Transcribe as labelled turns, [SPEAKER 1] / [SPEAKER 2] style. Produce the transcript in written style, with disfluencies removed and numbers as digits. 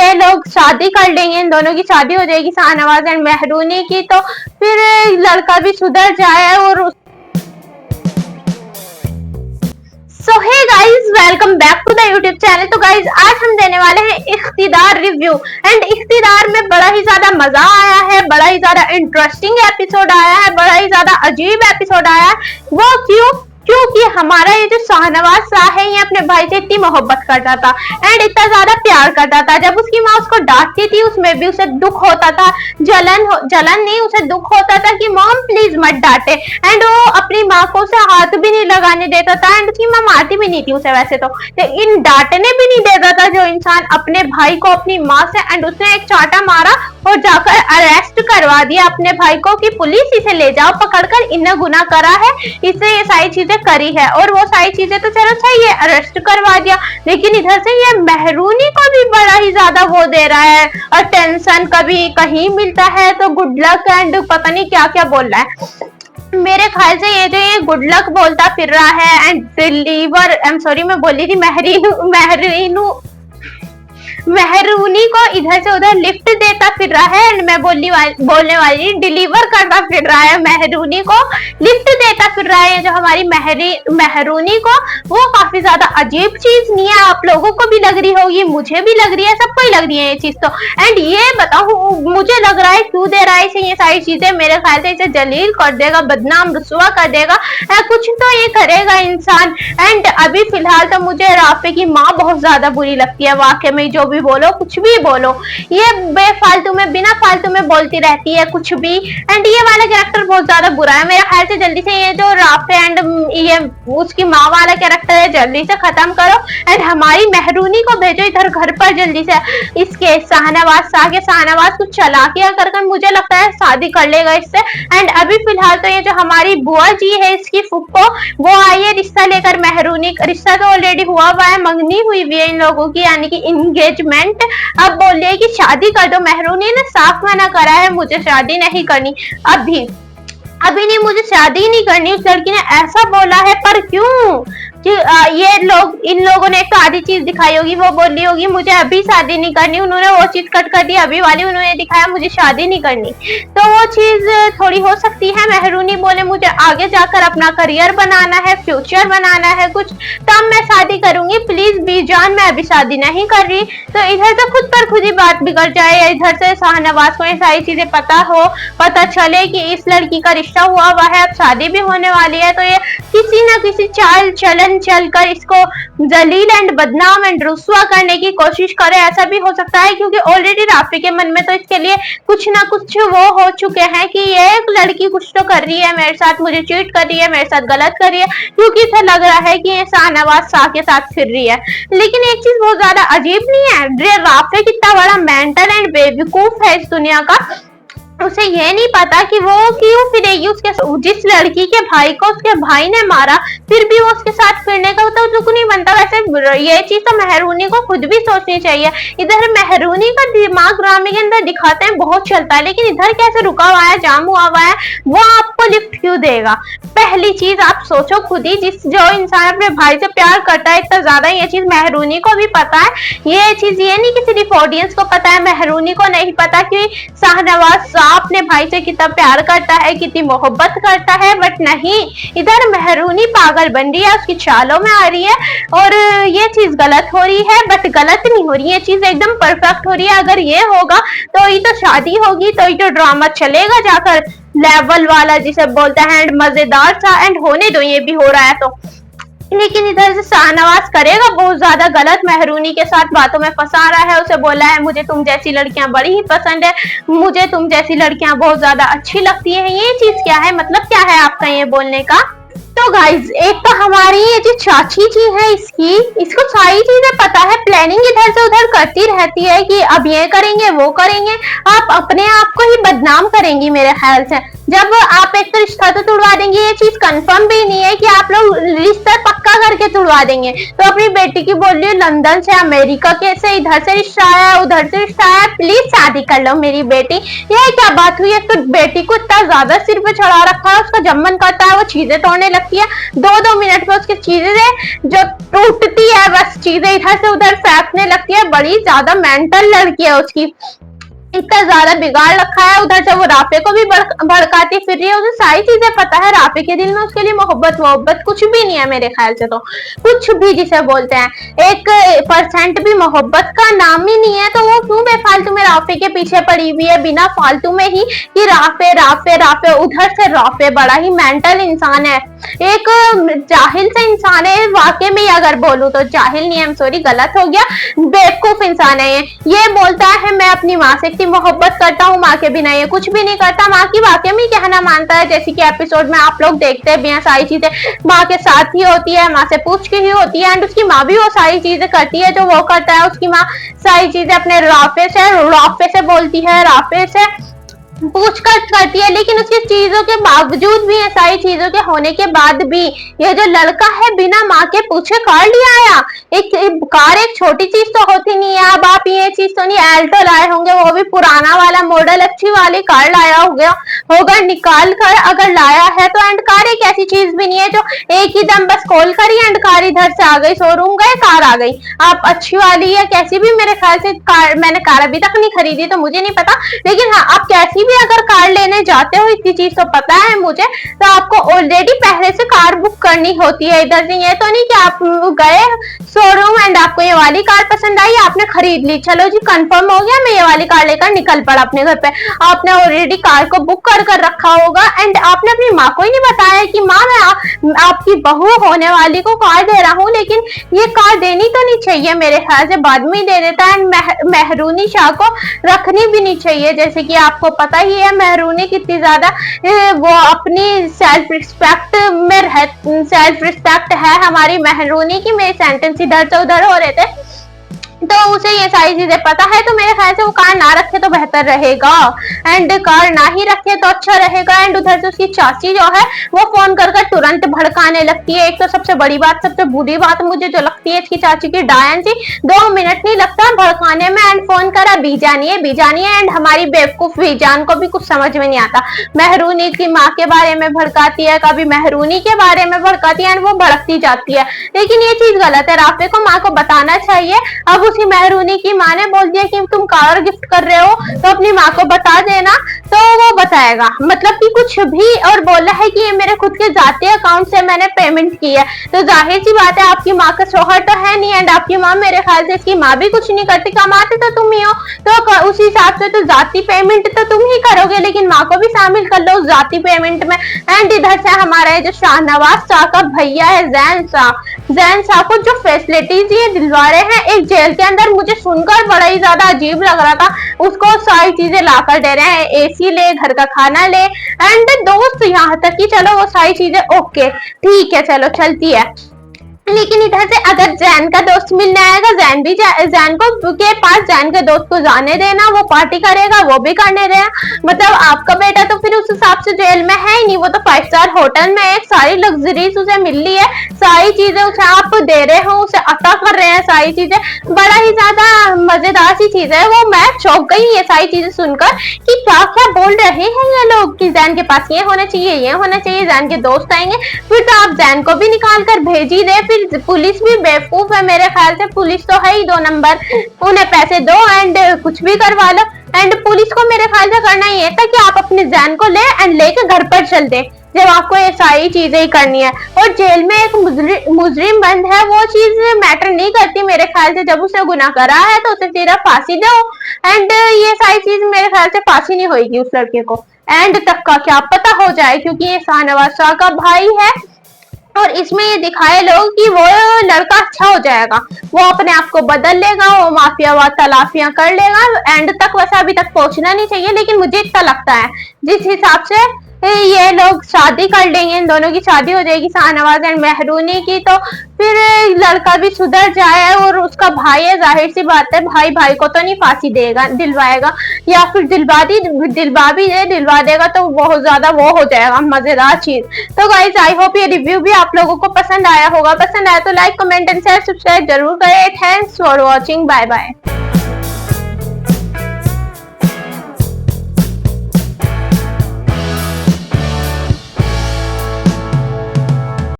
[SPEAKER 1] ये लोग शादी कर लेंगे, इन दोनों की शादी हो जाएगी शाहनवाज एंड मेहरूनी की, तो फिर लड़का भी सुधर जाए। और so hey guys, welcome back to the YouTube channel. तो गाइज आज हम देने वाले हैं इख्तिदार रिव्यू एंड इख्तिदार में बड़ा ही ज्यादा मजा आया है, बड़ा ही ज्यादा इंटरेस्टिंग एपिसोड आया है, बड़ा ही ज्यादा अजीब एपिसोड आया है। वो क्योंकि हमारा ये जो शाहनवाज शाह है, ये अपने भाई से इतनी मोहब्बत करता था एंड इतना ज्यादा प्यार करता था। जब उसकी माँ उसको डांटती थी उसमें भी उसे दुख होता था, जलन नहीं, उसे दुख होता था कि मॉम प्लीज मत डांटे। एंड वो अपनी माँ को उसे हाथ भी नहीं लगाने देता था एंड उसकी माँ मारती भी नहीं थी उसे वैसे तो, लेकिन डांटने भी नहीं देता था जो इंसान अपने भाई को अपनी माँ से। एंड उसने एक चाटा मारा और जाकर अरेस्ट करवा दिया अपने भाई को कि पुलिस इसे ले जाओ पकड़कर, इन्हें गुनाह करा है, इससे ये सारी चीजें करी है। और वो सारी चीजें तो चलो सही है, अरेस्ट करवा दिया, लेकिन इधर से ये मेहरूनी को भी बड़ा ही ज्यादा वो दे रहा है और टेंशन, कभी कहीं मिलता है तो गुड लक एंड पता नहीं क्या क्या बोल रहा है। मेरे ख्याल से ये जो ये गुड लक बोलता फिर रहा है and deliver, I am sorry मैं बोली थी मेहरूनी को इधर से उधर लिफ्ट देता फिर रहा है एंड मैं बोलने वाली डिलीवर करता फिर रहा है, मेहरूनी को लिफ्ट देता फिर रहा है जो हमारी मेहरूनी को। वो काफी ज्यादा अजीब चीज नहीं है, आप लोगों को भी लग रही होगी, मुझे भी लग रही है, सबको ही लग रही है ये चीज तो। एंड ये बताऊं मुझे लग रहा है क्यों दे रहा है इसे ये सारी चीजें, मेरे ख्याल से इसे जलील कर देगा, बदनाम रुसवा कर देगा, कुछ तो ये करेगा इंसान। एंड अभी फिलहाल तो मुझे राफे की माँ बहुत ज्यादा बुरी लगती है, वाकई में जो भी बोलो कुछ भी बोलो, ये बेफालतू में बिना फालतू में बोलती रहती है कुछ भी। एंड ये वाला कैरेक्टर बहुत ज्यादा बुरा है, मेरे ख्याल से जल्दी से ये जो राफे एंड ये उसकी माँ वाला कैरेक्टर है जल्दी से खत्म करो एंड हमारी मेहरूनी को भेजो इधर घर पर जल्दी से। इसके शाहनवाज कुछ चालाकियां कर मुझे लगता है शादी कर लेगा इससे। एंड अभी फिलहाल तो ये जो हमारी बुआ जी है इसकी फुप्पो, वो आई है रिश्ता लेकर मेहरूनी, रिश्ता तो ऑलरेडी हुआ है, मंगनी हुई है इन लोगों की यानी कि इंगेजमेंट। अब बोल रही है कि शादी कर दो, मेहरूनी ने साफ मना करा है मुझे शादी नहीं करनी, अभी नहीं, मुझे शादी नहीं करनी, उस लड़की ने ऐसा बोला है। पर क्यों कि ये लोग, इन लोगों ने तो आधी चीज दिखाई होगी, वो बोली होगी मुझे अभी शादी नहीं करनी, उन्होंने वो चीज कट कर दी, अभी वाली उन्होंने दिखाया मुझे शादी नहीं करनी, तो वो चीज थोड़ी हो सकती है। मेहरूनी बोले मुझे आगे जाकर अपना करियर बनाना है, फ्यूचर बनाना है कुछ, तब मैं शादी करूंगी, प्लीज बीजान मैं अभी शादी नहीं कर रही। तो इधर तो खुद पर खुद ही बात बिगड़ जाए, इधर से शाहनवाज को ये सारी चीजें पता चले कि इस लड़की का रिश्ता हुआ है, अब शादी भी होने वाली है, तो ये किसी न किसी चाल चलन चलकर इसको जलील एंड बदनाम एंड रुसवा करने की कोशिश करे। ऐसा भी हो सकता है क्योंकि ऑलरेडी राफी के मन में तो इसके लिए कुछ ना कुछ वो हो चुके हैं कि ये एक लड़की कुछ तो कर रही है मेरे साथ, मुझे चीट कर रही है, मेरे साथ गलत कर रही है, क्योंकि इसे लग रहा है कि ये शाहनवाज शाह के साथ फिर रही है। लेकिन एक चीज बहुत ज्यादा अजीब नहीं है, राफी कितना बड़ा मेंटल एंड बेवकूफ है इस दुनिया का, उसे ये नहीं पता कि वो क्यों फिरेगी उसके, जिस लड़की के भाई को उसके भाई ने मारा फिर भी वो उसके साथ फिरने का तो दुख नहीं बनता। वैसे ये चीज तो मेहरूनी को खुद भी सोचनी चाहिए। इधर मेहरूनी का दिमाग ड्रामे के अंदर दिखाते हैं बहुत चलता है, लेकिन इधर कैसे रुका हुआ है, जाम हुआ है, वो आपको लिफ्ट क्यों देगा? पहली चीज आप सोचो खुद ही, जो इंसान अपने भाई से प्यार करता है इतना ज्यादा, ये चीज मेहरूनी को भी पता है, ये चीज ये नहीं कि सिर्फ ऑडियंस को पता है, मेहरूनी को नहीं पता कि शाहनवाज अपने भाई से कितना प्यार करता है, कितनी मोहब्बत करता है। बट नहीं, इधर मेहरूनी पागल बन रही है, उसकी चालों में आ रही है और ये चीज गलत हो रही है। बट गलत नहीं हो रही है, ये चीज एकदम परफेक्ट हो रही है। अगर ये होगा तो ये तो शादी होगी, तो ये तो ड्रामा चलेगा जाकर लेवल वाला जिसे बोलते हैं, मजेदार सा, एंड होने दो, ये भी हो रहा है तो। लेकिन इधर से शाहनवाज करेगा बहुत ज्यादा गलत, मेहरूनी के साथ बातों में फंसा रहा है, उसे बोला है मुझे तुम जैसी लड़कियां बड़ी ही पसंद है, मुझे तुम जैसी लड़कियां बहुत ज्यादा अच्छी लगती है। ये चीज क्या है, मतलब क्या है आपका ये बोलने का? तो गाइज एक तो हमारी ये जो चाची जी है इसको सारी चीजें पता है, प्लानिंग इधर से उधर करती रहती है कि अब ये करेंगे वो करेंगे, आप अपने आप को ही बदनाम करेंगी मेरे ख्याल से। जब आप एक तो रिश्ता तो तुड़वा देंगे, ये चीज कंफर्म भी नहीं है कि आप लोग रिश्ता पक्का करके तुड़वा देंगे। तो अपनी बेटी की बोल रही है लंदन से, अमेरिका के से, इधर से रिश्ता आया, उधर से रिश्ता आया, प्लीज शादी कर लो मेरी बेटी। ये क्या बात हुई? एक तो बेटी को इतना ज्यादा सिर पे चढ़ा रखा है, उसका जब मन करता है वो चीजें तोड़ने लगती है, 2-2 मिनट में उसकी चीजें जो टूटती है, बस चीजें इधर से उधर फेंकने लगती है। बड़ी ज्यादा मेंटल लड़की है उसकी, इतना ज्यादा बिगाड़ रखा है। उधर से वो राफे को भी भड़काती फिर रही है, उसे सारी चीजें पता है। राफे के दिल में उसके लिए मोहब्बत कुछ भी नहीं है मेरे ख्याल से, तो कुछ भी जिसे बोलते हैं 1% भी मोहब्बत का नाम ही नहीं है। तो वो क्यों बेफालतू में राफे के पीछे पड़ी हुई है, बिना फालतू में ही कि राफे राफे राफे। उधर से राफे बड़ा ही मेंटल इंसान है, एक जाहिल से इंसान है वाकई में। अगर बोलूं तो जाहिल नहीं, है सॉरी गलत हो गया, बेवकूफ इंसान है ये बोलता है मैं अपनी माँ से मोहब्बत करता हूँ, माँ के बिना ये कुछ भी नहीं करता। माँ की वाकई में कहना मानता है, जैसे कि एपिसोड में आप लोग देखते हैं बिना सारी चीजें माँ के साथ ही होती है, माँ से पूछ के ही होती है। एंड उसकी माँ भी वो सारी चीजें करती है जो वो करता है। उसकी माँ सारी चीजें अपने राफे से बोलती है, राफे से पूछताछ करती है, लेकिन उसकी चीजों के बावजूद भी, सारी चीजों के होने के बाद भी, ये जो लड़का है बिना माँ के पूछे कार लिया आया। एक कार एक छोटी चीज तो होती नहीं है। अब आप ये चीज तो नहीं एल्टो लाए होंगे, वो भी पुराना वाला मॉडल, अच्छी वाली कार लाया होगा निकाल कर, अगर लाया है तो। एंड कार एक ऐसी चीज भी नहीं है जो एक ही दम बस कॉल करी एंड कार इधर से आ गई, शोरूम गए कार आ गई। आप अच्छी वाली या कैसी भी, मेरे ख्याल से कार, मैंने कार अभी तक नहीं खरीदी तो मुझे नहीं पता, लेकिन हाँ आप कैसी भी अगर कार लेने जाते हो, इतनी चीज तो पता है मुझे, तो आपको ऑलरेडी पहले से कार बुक करनी होती है। इधर से ये तो नहीं कि आप गए शोरूम एंड आपको ये वाली कार पसंद आई, आपने खरीद ली, चलो जी कंफर्म हो गया मैं ये वाली कार लेकर निकल पड़ा अपने घर पे। आपने ऑलरेडी कार को बुक कर रखा होगा एंड आपने अपनी माँ को ही नहीं बताया कि माँ मैं आपकी बहू होने वाली को कार दे रहा हूँ, लेकिन ये कार देनी तो नहीं चाहिए मेरे ख्याल से, बाद में ही दे देता है। एंड मेहरूनी शाह को रखनी भी नहीं चाहिए, जैसे कि आपको पता ही है मेहरूनी कितनी ज्यादा वो अपनी सेल्फ रिस्पेक्ट है हमारी मेहरूनी की। मेरे सेंटेंस इधर से उधर हो रहे थे तो उसे ये सारी चीजें पता है, तो मेरे ख्याल से वो कार ना रखे तो बेहतर रहेगा, एंड कार ना ही रखे तो अच्छा रहेगा। एंड उधर से उसकी चाची जो है वो फोन कर तुरंत भड़काने लगती है। एक तो सबसे बड़ी बात, सबसे बुरी बात मुझे जो लगती है इसकी चाची की, डायन जी 2 मिनट नहीं लगता भड़काने में, एंड फोन करा बीजानी है। एंड हमारी बेवकूफ बीजान को भी कुछ समझ में नहीं आता, मेहरूनी की माँ के बारे में भड़काती है, कभी मेहरूनी के बारे में भड़काती है एंड वो भड़कती जाती है, लेकिन ये चीज गलत है। राफे को माँ को बताना चाहिए। अब उसी मेहरूनी की माँ ने बोल दिया कि तुम कार गिफ्ट कर रहे हो तो अपनी माँ को बता देना, तो वो बताएगा, मतलब कि कुछ भी। और बोला है कि ये मेरे खुद के जाती अकाउंट से मैंने पेमेंट की है, तो जाहिर सी बात है आपकी माँ का शौहर तो है नहीं, एंड आपकी माँ मेरे ख्याल से इसकी माँ भी कुछ नहीं करती, कमाते तो तुम ही हो, तो उस हिसाब से तो जाती पेमेंट तो तुम ही करोगे, लेकिन माँ को भी शामिल कर लो उस जाती पेमेंट में। एंड इधर से हमारा जो शाहनवाज शाह का भैया है जैन शाह को जो फैसिलिटीज ये दिलवा रहे हैं एक जेल के अंदर, मुझे सुनकर बड़ा ही ज्यादा अजीब लग रहा था। उसको सारी चीजें लाकर दे रहे हैं, एसी ले, घर का खाना ले, एंड दोस्त यहाँ तक कि चलो वो सारी चीजें ओके ठीक है चलो चलती है, लेकिन इधर से अगर जैन का दोस्त मिलने आएगा, जैन को के पास जैन के दोस्त को जाने देना, वो पार्टी करेगा वो भी करने देना, मतलब आपका बेटा तो फिर उस हिसाब से जेल में है ही नहीं, वो तो 5 स्टार होटल में एक सारी लग्जरीज उसे मिल रही है, सारी चीजें उसे आप दे रहे हो, उसे अता कर रहे हैं सारी चीजें, बड़ा ही ज्यादा मजेदार सी चीज है वो। मैं चौंक गई ये सारी चीजें सुनकर कि क्या क्या बोल रहे हैं ये लोग कि जैन के पास ये होना चाहिए, ये होना चाहिए, जैन के दोस्त आएंगे, फिर तो आप जैन को भी निकाल कर भेज ही दे। फिर पुलिस भी बेवकूफ है मेरे ख्याल से, पुलिस तो है ही 2 नंबर, उन्हें पैसे दो एंड कुछ भी करवा लो। एंड पुलिस को मेरे ख्याल से करना ये था कि आप अपने जैन को ले एंड लेके घर पर चल दे जब आपको ये सारी चीजें ही करनी है। और जेल में एक मुजरिम बंद है, वो चीज मैटर नहीं करती मेरे ख्याल से, जब उसे गुनाह करा है तो उसे सिर्फ फांसी दो, एंड ये सारी चीज मेरे ख्याल से फांसी नहीं होगी उस लड़के को, एंड तक का क्या पता हो जाए, क्योंकि ये शाहनवाज शाह का भाई है और इसमें ये दिखाए लोग कि वो लड़का अच्छा हो जाएगा, वो अपने आप को बदल लेगा, वो माफिया व तलाफियां कर लेगा, एंड तक वैसे अभी तक पहुंचना नहीं चाहिए, लेकिन मुझे इतना लगता है जिस हिसाब से ये लोग शादी कर लेंगे, इन दोनों की शादी हो जाएगी शाहनवाज एंड मेहरूनी की, तो फिर लड़का भी सुधर जाए और उसका भाई है, जाहिर सी बात है भाई भाई को तो नहीं फांसी देगा दिलवाएगा, या फिर दिलवा भी दिलवा देगा तो बहुत ज्यादा वो हो जाएगा मजेदार चीज। तो गाइस आई होप ये रिव्यू भी आप लोगों को पसंद आया होगा, पसंद आया तो like comment and share subscribe जरूर करें। Thanks for watching, bye bye.